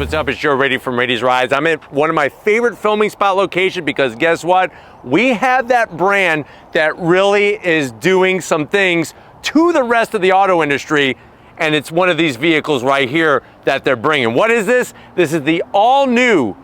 what's up? It's Joe Rady from Rady's Rides. I'm at one of my favorite filming spot locations because guess what? We have that brand that really is doing some things to the rest of the auto industry, and it's one of these vehicles right here that they're bringing. What is this? This is the all-new,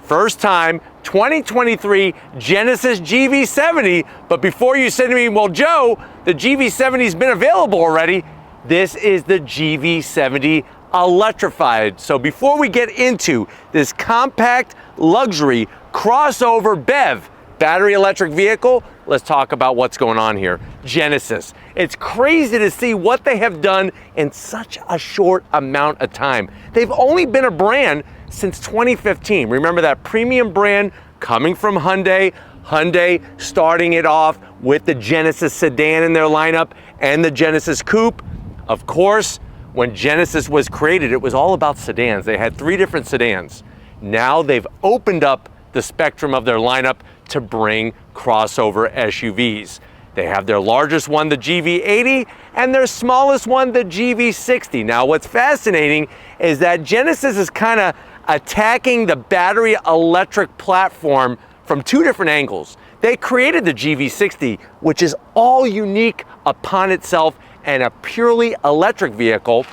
first-time 2023 Genesis GV70. But before you say to me, well, Joe, the GV70's been available already, this is the GV70 Electrified. So before we get into this compact luxury crossover BEV battery electric vehicle, let's talk about what's going on here. Genesis. It's crazy to see what they have done in such a short amount of time. They've only been a brand since 2015. Remember that premium brand coming from Hyundai? Hyundai starting it off with the Genesis sedan in their lineup and the Genesis Coupe. Of course, when Genesis was created, it was all about sedans. They had 3 different sedans. Now they've opened up the spectrum of their lineup to bring crossover SUVs. They have their largest one, the GV80, and their smallest one, the GV60. Now, what's fascinating is that Genesis is kind of attacking the battery electric platform from 2 different angles. They created the GV60, which is all unique upon itself and a purely electric vehicle.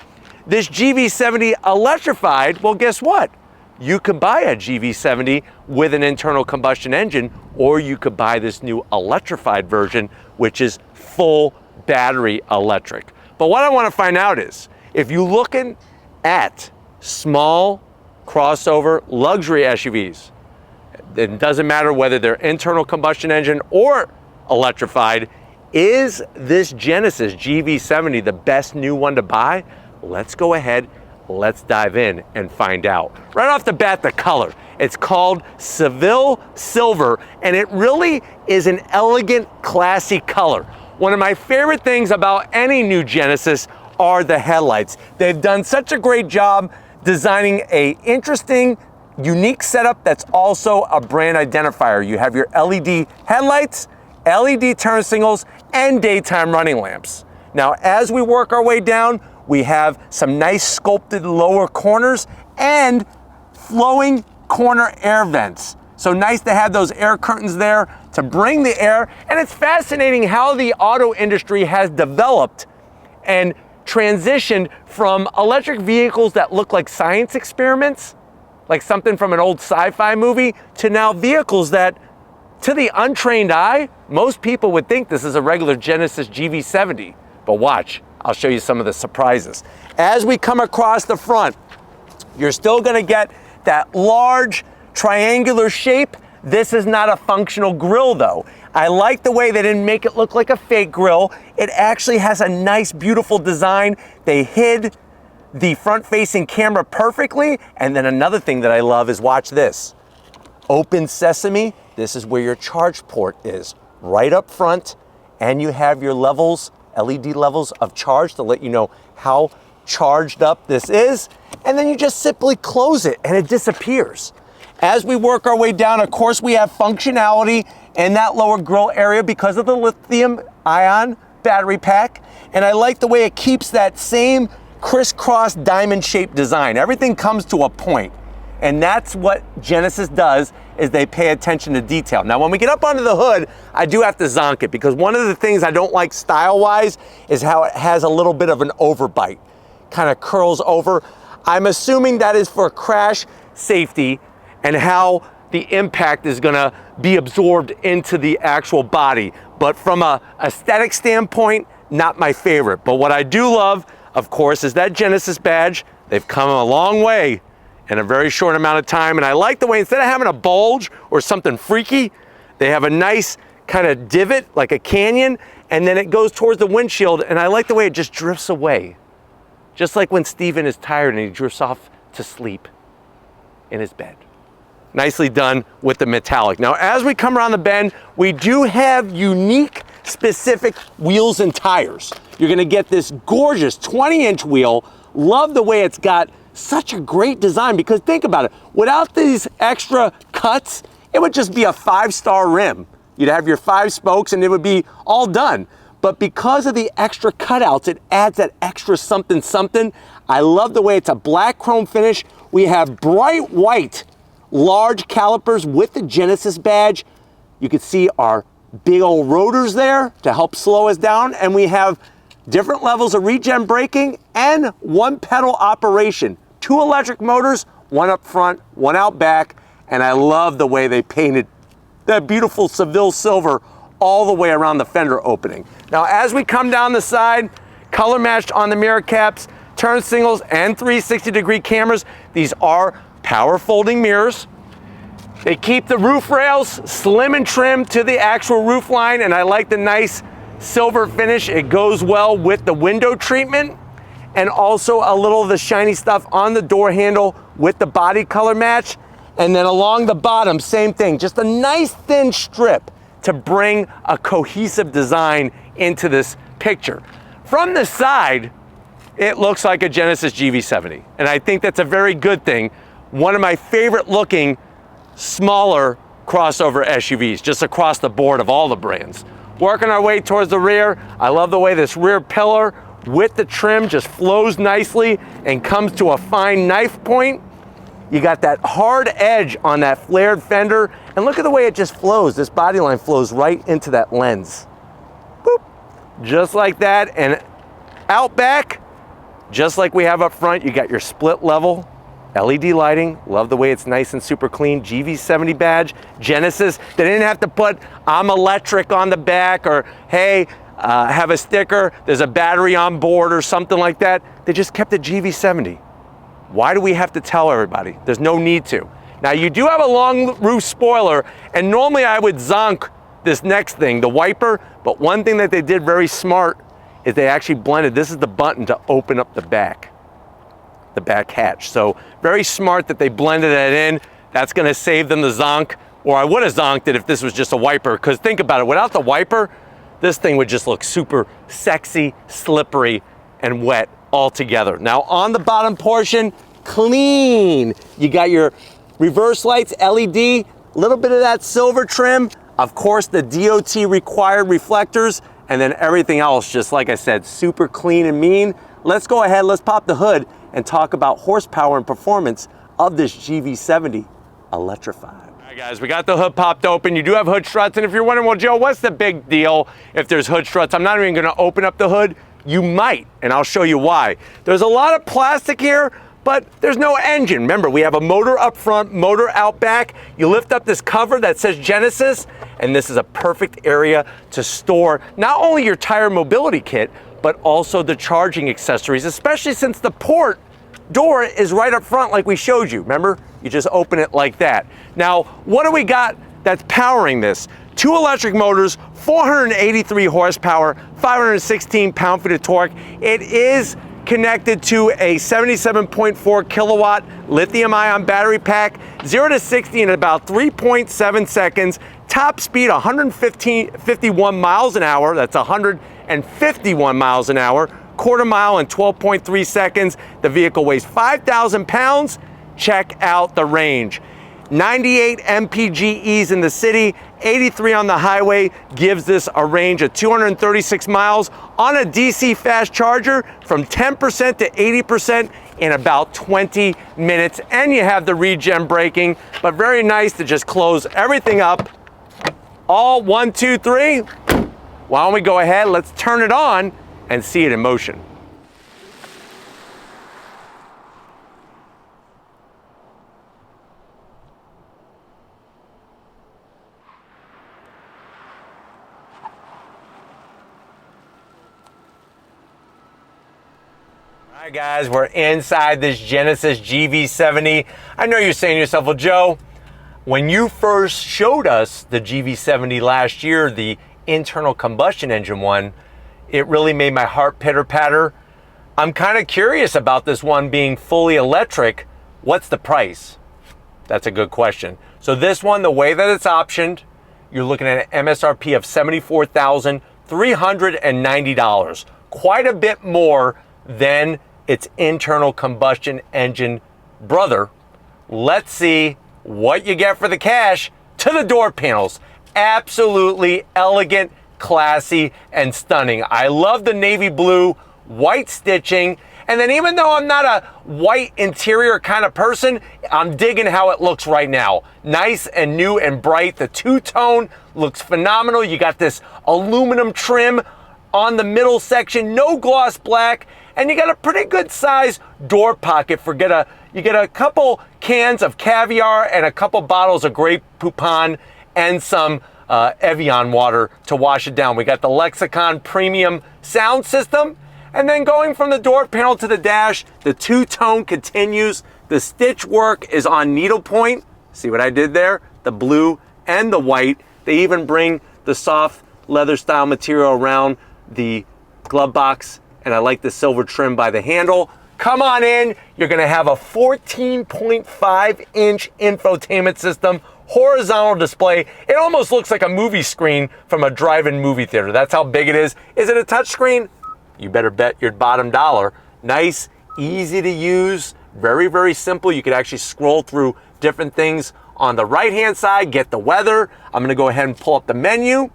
This GV70 Electrified, well, guess what? You could buy a GV70 with an internal combustion engine, or you could buy this new electrified version, which is full battery electric. But what I want to find out is, if you're looking at small crossover luxury SUVs, it doesn't matter whether they're internal combustion engine or electrified, is this Genesis GV70 the best new one to buy? Let's go ahead, let's dive in and find out. Right off the bat, the color. It's called Seville Silver, and it really is an elegant, classy color. One of my favorite things about any new Genesis are the headlights. They've done such a great job designing an interesting, unique setup that's also a brand identifier. You have your LED headlights, LED turn signals, and daytime running lamps. Now, as we work our way down, we have some nice sculpted lower corners and flowing corner air vents. So nice to have those air curtains there to bring the air. And it's fascinating how the auto industry has developed and transitioned from electric vehicles that look like science experiments, like something from an old sci-fi movie, to now vehicles that, to the untrained eye, most people would think this is a regular Genesis GV70. But watch, I'll show you some of the surprises. As we come across the front, you're still gonna get that large triangular shape. This is not a functional grille though. I like the way they didn't make it look like a fake grille. It actually has a nice, beautiful design. They hid the front-facing camera perfectly. And then another thing that I love is, watch this. Open sesame. This is where your charge port is, right up front, and you have your levels, LED levels of charge to let you know how charged up this is, and then you just simply close it and it disappears. As we work our way down, of course, we have functionality in that lower grille area because of the lithium-ion battery pack, and I like the way it keeps that same crisscross diamond-shaped design. Everything comes to a point. And that's what Genesis does, is they pay attention to detail. Now, when we get up under the hood, I do have to zonk it because one of the things I don't like style-wise is how it has a little bit of an overbite, kind of curls over. I'm assuming that is for crash safety and how the impact is gonna be absorbed into the actual body. But from a aesthetic standpoint, not my favorite. But what I do love, of course, is that Genesis badge. They've come a long way in a very short amount of time. And I like the way, instead of having a bulge or something freaky, they have a nice kind of divot, like a canyon, and then it goes towards the windshield. And I like the way it just drifts away. Just like when Steven is tired and he drifts off to sleep in his bed. Nicely done with the metallic. Now, as we come around the bend, we do have unique, specific wheels and tires. You're gonna get this gorgeous 20-inch wheel. Love the way it's got such a great design, because think about it, without these extra cuts, it would just be a 5-star rim. You'd have your 5 spokes and it would be all done. but because of the extra cutouts, it adds that extra something something. I love the way it's a black chrome finish. We have bright white large calipers with the Genesis badge. You can see our big old rotors there to help slow us down, and we have different levels of regen braking and one pedal operation. 2 electric motors, one up front, one out back, and I love the way they painted that beautiful Seville silver all the way around the fender opening. Now, as we come down the side, color matched on the mirror caps, turn signals, and 360-degree cameras. These are power folding mirrors. They keep the roof rails slim and trim to the actual roof line, and I like the nice silver finish. It goes well with the window treatment, and also a little of the shiny stuff on the door handle with the body color match. And then along the bottom, same thing, just a nice thin strip to bring a cohesive design into this picture. From the side, it looks like a Genesis GV70, and I think that's a very good thing. One of my favorite looking smaller crossover SUVs, just across the board of all the brands. Working our way towards the rear, I love the way this rear pillar with the trim just flows nicely and comes to a fine knife point. You got that hard edge on that flared fender, and look at the way it just flows. This body line flows right into that lens. Boop. Just like that, and out back, just like we have up front, you got your split level LED lighting. Love the way it's nice and super clean. GV70 badge, Genesis. They didn't have to put "I'm electric" on the back, or hey, have a sticker, there's a battery on board or something like that. They just kept it GV70. Why do we have to tell everybody? There's no need to. Now, you do have a long roof spoiler, and normally I would zonk this next thing, the wiper, but one thing that they did very smart is they actually blended, this is the button to open up the back hatch. So very smart that they blended that in. That's gonna save them the zonk, or I would have zonked it if this was just a wiper, because think about it, without the wiper, this thing would just look super sexy, slippery, and wet all together. Now on the bottom portion, clean. You got your reverse lights, LED, a little bit of that silver trim, of course the DOT required reflectors, and then everything else, just like I said, super clean and mean. Let's go ahead, let's pop the hood and talk about horsepower and performance of this GV70 Electrified. All right guys, we got the hood popped open. You do have hood struts, and if you're wondering, well Joe, what's the big deal if there's hood struts? I'm not even gonna open up the hood. You might, and I'll show you why. There's a lot of plastic here, but there's no engine. Remember, we have a motor up front, motor out back. You lift up this cover that says Genesis, and this is a perfect area to store not only your tire mobility kit, but also the charging accessories, especially since the port door is right up front like we showed you. Remember, you just open it like that. Now, what do we got that's powering this? 2 electric motors, 483 horsepower, 516 pound-feet of torque. It is connected to a 77.4 kilowatt lithium-ion battery pack, 0 to 60 in about 3.7 seconds. Top speed 151 miles an hour. That's 151 miles an hour. Quarter mile in 12.3 seconds. The vehicle weighs 5,000 pounds. Check out the range. 98 mpges in the city, 83 on the highway, gives this a range of 236 miles on a DC fast charger, from 10% to 80% in about 20 minutes. And you have the regen braking, but very nice to just close everything up. All 1, 2, 3. Why don't we go ahead, let's turn it on and see it in motion. All right guys, we're inside this Genesis GV70. I know you're saying to yourself, well Joe, when you first showed us the GV70 last year, the internal combustion engine one, it really made my heart pitter patter. I'm kind of curious about this one being fully electric. What's the price? That's a good question. So this one, the way that it's optioned, you're looking at an MSRP of $74,390. Quite a bit more than its internal combustion engine brother. Let's see what you get for the cash. To the door panels. Absolutely elegant classy, and stunning. I love the navy blue, white stitching. And then even though I'm not a white interior kind of person, I'm digging how it looks right now. Nice and new and bright. The two-tone looks phenomenal. You got this aluminum trim on the middle section, no gloss black, and you got a pretty good size door pocket for you get a couple cans of caviar and a couple bottles of Grey Poupon and some Evian water to wash it down. We got the Lexicon premium sound system. And then going from the door panel to the dash, the two-tone continues. The stitch work is on needlepoint. See what I did there? The blue and the white. They even bring the soft leather style material around the glove box, and I like the silver trim by the handle. Come on in. You're gonna have a 14.5-inch infotainment system, horizontal display. It almost looks like a movie screen from a drive-in movie theater. That's how big it is. Is it a touch screen? You better bet your bottom dollar. Nice, easy to use, very, very simple. You could actually scroll through different things on the right-hand side, get the weather. I'm gonna go ahead and pull up the menu.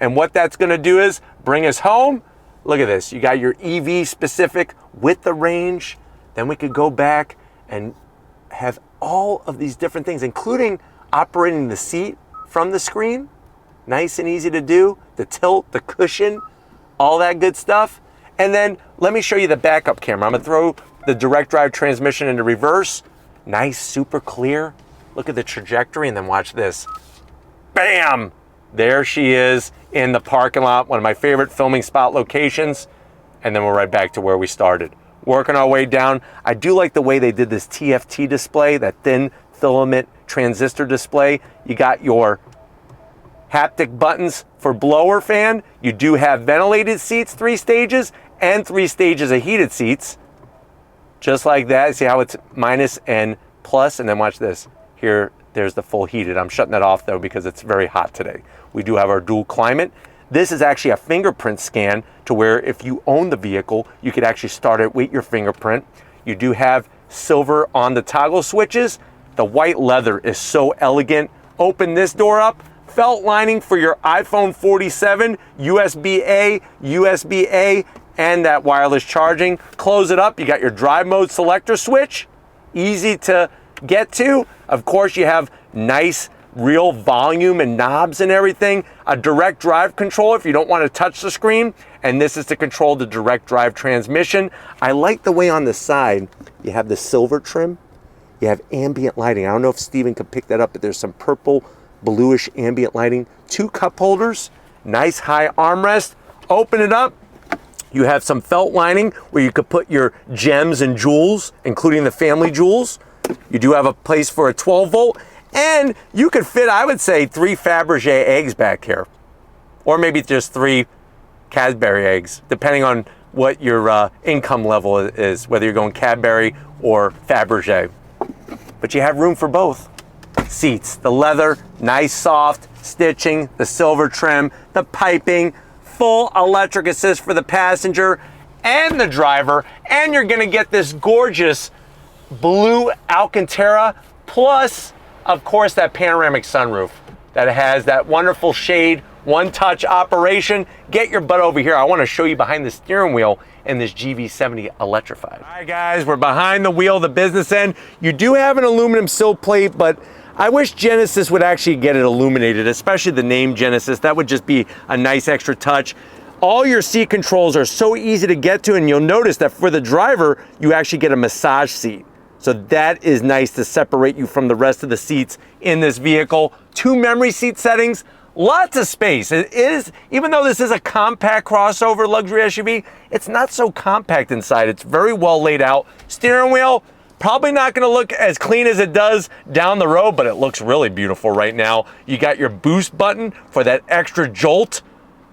And what that's gonna do is bring us home. Look at this, you got your EV specific with the range. Then we could go back and have all of these different things, including operating the seat from the screen. Nice and easy to do. The tilt, the cushion, all that good stuff. And then let me show you the backup camera. I'm gonna throw the direct drive transmission into reverse. Nice, super clear. Look at the trajectory and then watch this. Bam! There she is in the parking lot, one of my favorite filming spot locations. And then we're right back to where we started. Working our way down. I do like the way they did this TFT display, that thin filament transistor display. You got your haptic buttons for blower fan. You do have ventilated seats, 3 stages, and 3 stages of heated seats. Just like that. See how it's minus and plus? And then watch this. Here, there's the full heated. I'm shutting that off though because it's very hot today. We do have our dual climate. This is actually a fingerprint scan to where if you own the vehicle, you could actually start it with your fingerprint. You do have silver on the toggle switches. The white leather is so elegant. Open this door up. Felt lining for your iPhone 47, USB-A, USB-A, and that wireless charging. Close it up, you got your drive mode selector switch. Easy to get to. Of course, you have nice real volume and knobs and everything. A direct drive controller if you don't want to touch the screen. And this is to control the direct drive transmission. I like the way on the side, you have the silver trim. You have ambient lighting. I don't know if Steven could pick that up, but there's some purple, bluish ambient lighting. 2 cup holders, nice high armrest. Open it up. You have some felt lining where you could put your gems and jewels, including the family jewels. You do have a place for a 12 volt, and you could fit, I would say, 3 Fabergé eggs back here, or maybe just 3 Cadbury eggs, depending on what your income level is, whether you're going Cadbury or Fabergé. But you have room for both. Seats, the leather, nice soft stitching, the silver trim, the piping, full electric assist for the passenger and the driver, and you're gonna get this gorgeous blue Alcantara, plus, of course, that panoramic sunroof that has that wonderful shade, one-touch operation. Get your butt over here. I wanna show you behind the steering wheel in this GV70 Electrified. All right, guys, we're behind the wheel, the business end. You do have an aluminum sill plate, but I wish Genesis would actually get it illuminated, especially the name Genesis. That would just be a nice extra touch. All your seat controls are so easy to get to, and you'll notice that for the driver, you actually get a massage seat. So that is nice to separate you from the rest of the seats in this vehicle. 2 memory seat settings, lots of space. It is, even though this is a compact crossover luxury SUV, it's not so compact inside. It's very well laid out. Steering wheel, probably not gonna look as clean as it does down the road, but it looks really beautiful right now. You got your boost button for that extra jolt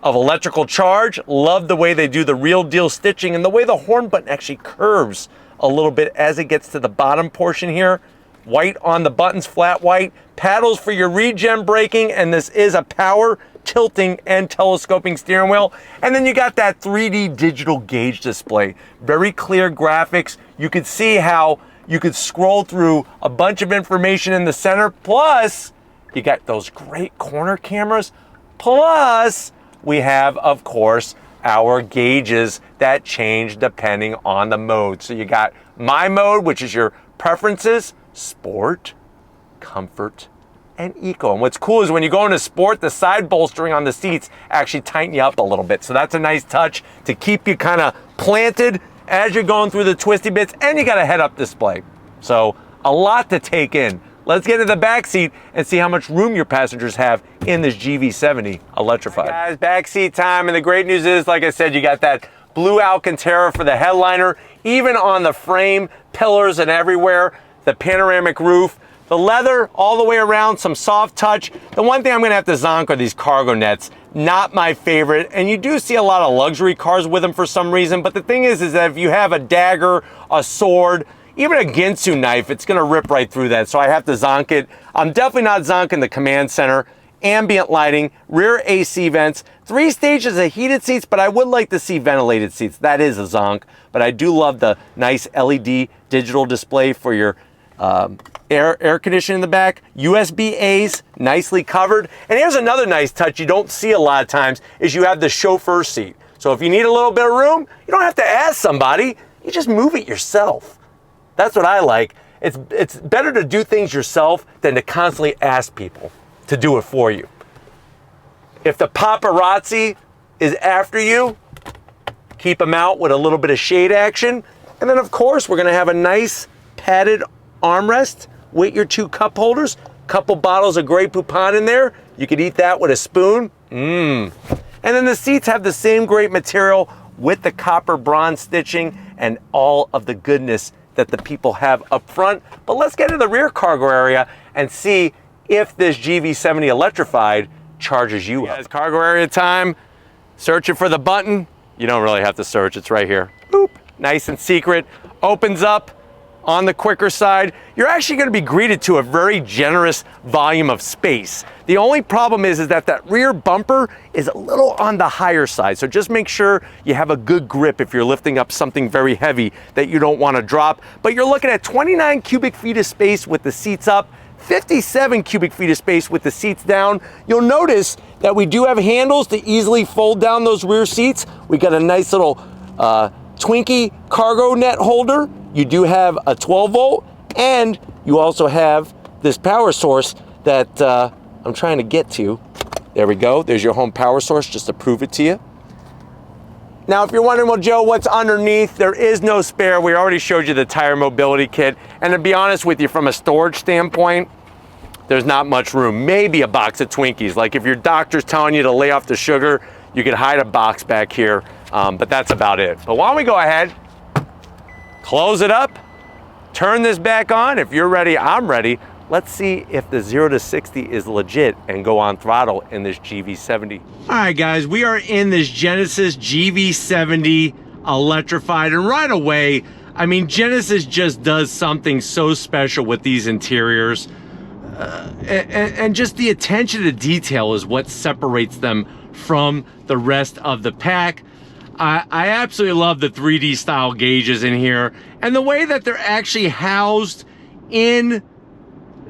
of electrical charge. Love the way they do the real deal stitching and the way the horn button actually curves a little bit as it gets to the bottom portion here. White on the buttons, flat white. Paddles for your regen braking, and this is a power tilting and telescoping steering wheel. And then you got that 3D digital gauge display. Very clear graphics. You could see how you could scroll through a bunch of information in the center. Plus, you got those great corner cameras. Plus, we have, of course, our gauges that change depending on the mode. So you got my mode, which is your preferences, sport, comfort, and eco. And what's cool is when you go into sport, the side bolstering on the seats actually tighten you up a little bit. So that's a nice touch to keep you kind of planted as you're going through the twisty bits, and you got a head-up display. So a lot to take in. Let's get into the back seat and see how much room your passengers have in this GV70 Electrified. All right, guys, back seat time, and the great news is, like I said, you got that blue Alcantara for the headliner, even on the frame, pillars, and everywhere, the panoramic roof, the leather all the way around, some soft touch. The one thing I'm gonna have to zonk are these cargo nets. Not my favorite, and you do see a lot of luxury cars with them for some reason, but the thing is that if you have a dagger, a sword, even a Ginsu knife, it's gonna rip right through that, so I have to zonk it. I'm definitely not zonking the command center, ambient lighting, rear AC vents, 3 stages of heated seats, but I would like to see ventilated seats. That is a zonk, but I do love the nice LED digital display for your air conditioning in the back. USB A's, nicely covered. And here's another nice touch you don't see a lot of times, is you have the chauffeur seat. So if you need a little bit of room, you don't have to ask somebody, you just move it yourself. That's what I like. It's better to do things yourself than to constantly ask people to do it for you. If the paparazzi is after you, keep them out with a little bit of shade action. And then of course, we're gonna have a nice padded armrest with your 2 cup holders, couple bottles of Grey Poupon in there. You could eat that with a spoon. And then the seats have the same great material with the copper bronze stitching and all of the goodness that the people have up front. But let's get into the rear cargo area and see if this GV70 Electrified charges you up. Cargo area time, searching for the button. You don't really have to search, it's right here. Boop, nice and secret, opens up. On the quicker side, you're actually going to be greeted to a very generous volume of space. The only problem is that that rear bumper is a little on the higher side, so just make sure you have a good grip if you're lifting up something very heavy that you don't want to drop. But you're looking at 29 cubic feet of space with the seats up, 57 cubic feet of space with the seats down. You'll notice that we do have handles to easily fold down those rear seats. We got a nice little Twinkie cargo net holder. You do have a 12 volt, and you also have this power source that I'm trying to get to. There we go, there's your home power source, just to prove it to you. Now, if you're wondering, well, Joe, what's underneath? There is no spare. We already showed you the tire mobility kit. And to be honest with you, from a storage standpoint, there's not much room. Maybe a box of Twinkies. Like if your doctor's telling you to lay off the sugar, you could hide a box back here, but that's about it. But why don't we go ahead, close it up, turn this back on. If you're ready, I'm ready. Let's see if the 0 to 60 is legit and go on throttle in this GV70. All right, guys, we are in this Genesis GV70 Electrified, and right away, I mean, Genesis just does something so special with these interiors. And just the attention to detail is what separates them from the rest of the pack. I absolutely love the 3D style gauges in here, and the way that they're actually housed in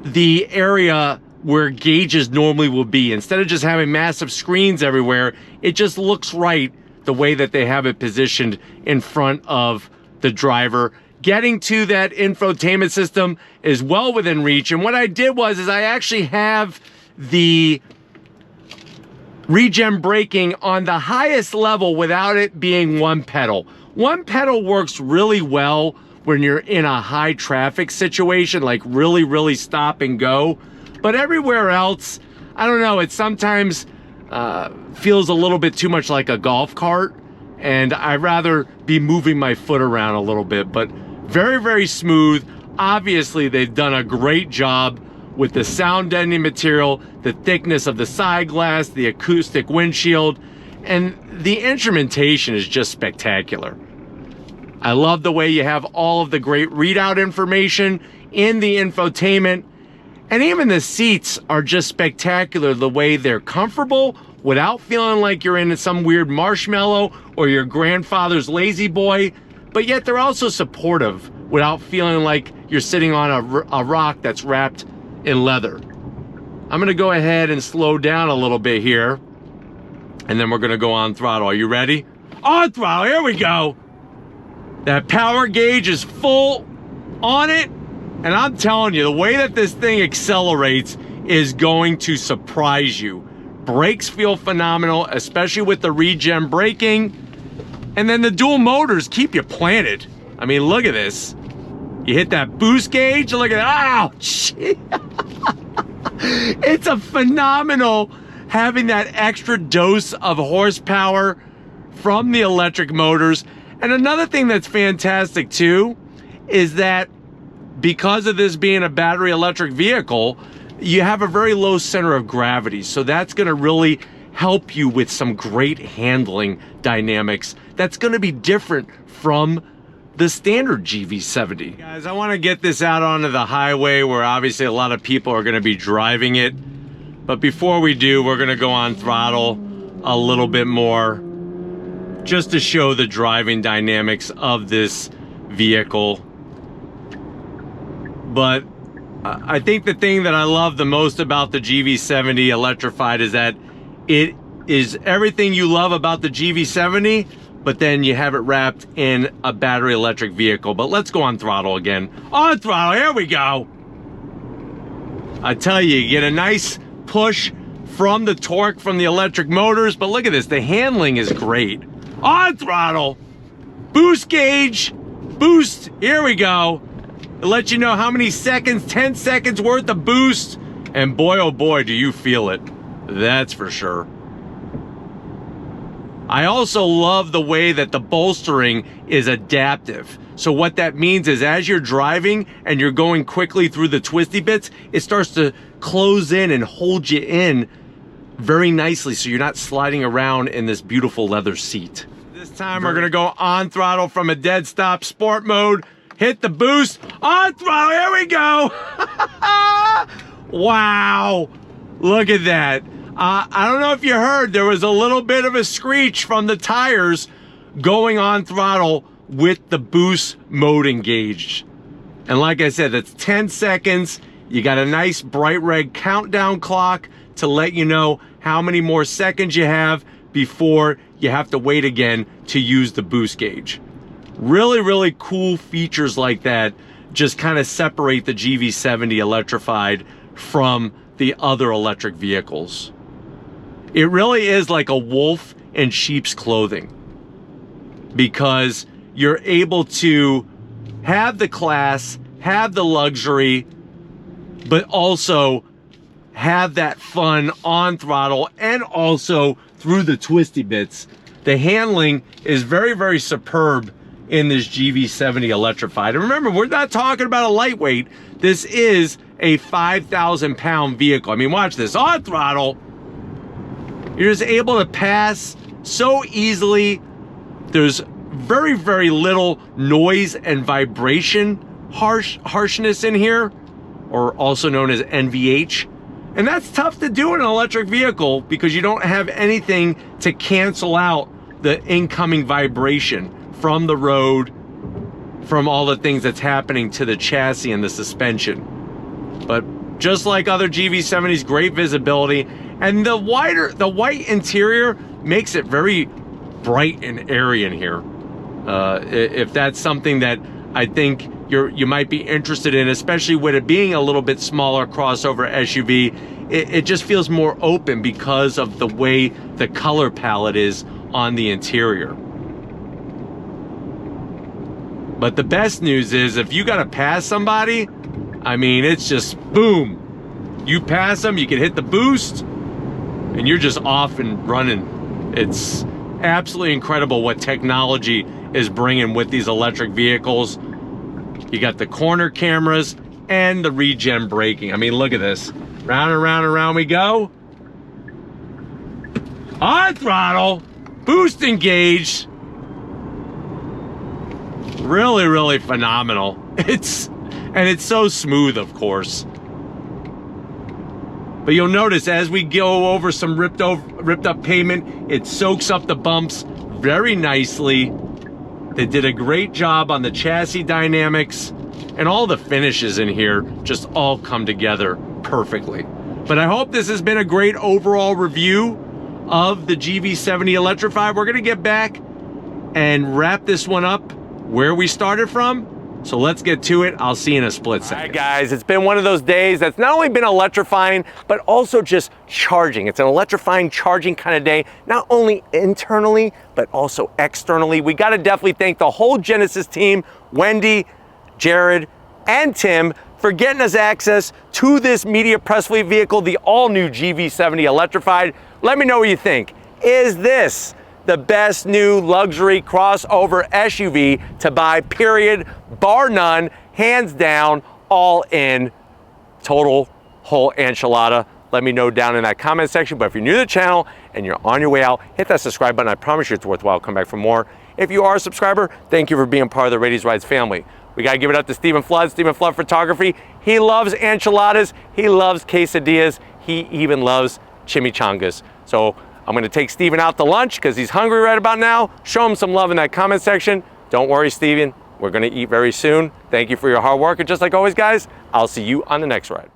the area where gauges normally will be. Instead of just having massive screens everywhere, it just looks right the way that they have it positioned in front of the driver. Getting to that infotainment system is well within reach. And what I did was I actually have the regen braking on the highest level without it being one pedal. One pedal works really well when you're in a high traffic situation, like really stop and go. But everywhere else, I don't know, it sometimes feels a little bit too much like a golf cart, and I'd rather be moving my foot around a little bit. But very smooth. Obviously, they've done a great job with the sound deadening material, the thickness of the side glass, the acoustic windshield, and the instrumentation is just spectacular. I love the way you have all of the great readout information in the infotainment, and even the seats are just spectacular, the way they're comfortable without feeling like you're in some weird marshmallow or your grandfather's lazy boy, but yet they're also supportive without feeling like you're sitting on a rock that's wrapped in leather. I'm gonna go ahead and slow down a little bit here. And then we're gonna go on throttle. Are you ready? On throttle, here we go. That power gauge is full on it. And I'm telling you, the way that this thing accelerates is going to surprise you. Brakes feel phenomenal, especially with the regen braking. And then the dual motors keep you planted. I mean, look at this. You hit that boost gauge, look at that. Oh, shit. It's a phenomenal having that extra dose of horsepower from the electric motors. And another thing that's fantastic too is that because of this being a battery electric vehicle, you have a very low center of gravity. So that's gonna really help you with some great handling dynamics. That's gonna be different from the standard GV70. Guys, I wanna get this out onto the highway where obviously a lot of people are gonna be driving it. But before we do, we're gonna go on throttle a little bit more just to show the driving dynamics of this vehicle. But I think the thing that I love the most about the GV70 Electrified is that it is everything you love about the GV70, but then you have it wrapped in a battery electric vehicle. But let's go on throttle again. On throttle, here we go. I tell you, you get a nice push from the torque from the electric motors, but look at this, the handling is great. On throttle, boost gauge, boost, here we go. It lets you know how many seconds, 10 seconds worth of boost, and boy oh boy do you feel it, that's for sure. I also love the way that the bolstering is adaptive. So what that means is as you're driving and you're going quickly through the twisty bits, it starts to close in and hold you in very nicely so you're not sliding around in this beautiful leather seat. This time we're gonna go on throttle from a dead stop sport mode, hit the boost, on throttle, here we go. Wow, look at that. I don't know if you heard, there was a little bit of a screech from the tires going on throttle with the boost mode engaged. And like I said, that's 10 seconds. You got a nice bright red countdown clock to let you know how many more seconds you have before you have to wait again to use the boost gauge. Really, really cool features like that just kind of separate the GV70 Electrified from the other electric vehicles. It really is like a wolf in sheep's clothing because you're able to have the class, have the luxury, but also have that fun on throttle and also through the twisty bits. The handling is very, very superb in this GV70 Electrified. And remember, we're not talking about a lightweight. This is a 5,000 pound vehicle. I mean, watch this, on throttle. You're just able to pass so easily. There's very, very little noise and vibration harshness in here, or also known as NVH. And that's tough to do in an electric vehicle because you don't have anything to cancel out the incoming vibration from the road, from all the things that's happening to the chassis and the suspension. But just like other GV70s, great visibility. And the white interior makes it very bright and airy in here. If that's something that I think you might be interested in, especially with it being a little bit smaller crossover SUV, it just feels more open because of the way the color palette is on the interior. But the best news is if you gotta pass somebody, I mean, it's just boom. You pass them, you can hit the boost, and you're just off and running. It's absolutely incredible what technology is bringing with these electric vehicles. You got the corner cameras and the regen braking. I mean, look at this. Round and round and round we go. On throttle, boost engaged. Really, really phenomenal. It's so smooth, of course. But you'll notice as we go over some ripped up pavement, it soaks up the bumps very nicely. They did a great job on the chassis dynamics, and all the finishes in here just all come together perfectly. But I hope this has been a great overall review of the GV70 Electrified. We're gonna get back and wrap this one up where we started from. So let's get to it. I'll see you in a split second. All right, guys, it's been one of those days that's not only been electrifying, but also just charging. It's an electrifying charging kind of day, not only internally, but also externally. We got to definitely thank the whole Genesis team, Wendy, Jared, and Tim, for getting us access to this media press fleet vehicle, the all-new GV70 Electrified. Let me know what you think. Is this the best new luxury crossover SUV to buy, period, bar none, hands down, all in, total whole enchilada? Let me know down in that comment section. But if you're new to the channel and you're on your way out, hit that subscribe button. I promise you it's worthwhile. Come back for more. If you are a subscriber, thank you for being part of the Radies Rides family. We gotta give it up to Stephen Flood Photography. He loves enchiladas, he loves quesadillas, he even loves chimichangas. So I'm gonna take Steven out to lunch because he's hungry right about now. Show him some love in that comment section. Don't worry, Steven, we're gonna eat very soon. Thank you for your hard work. And just like always, guys, I'll see you on the next ride.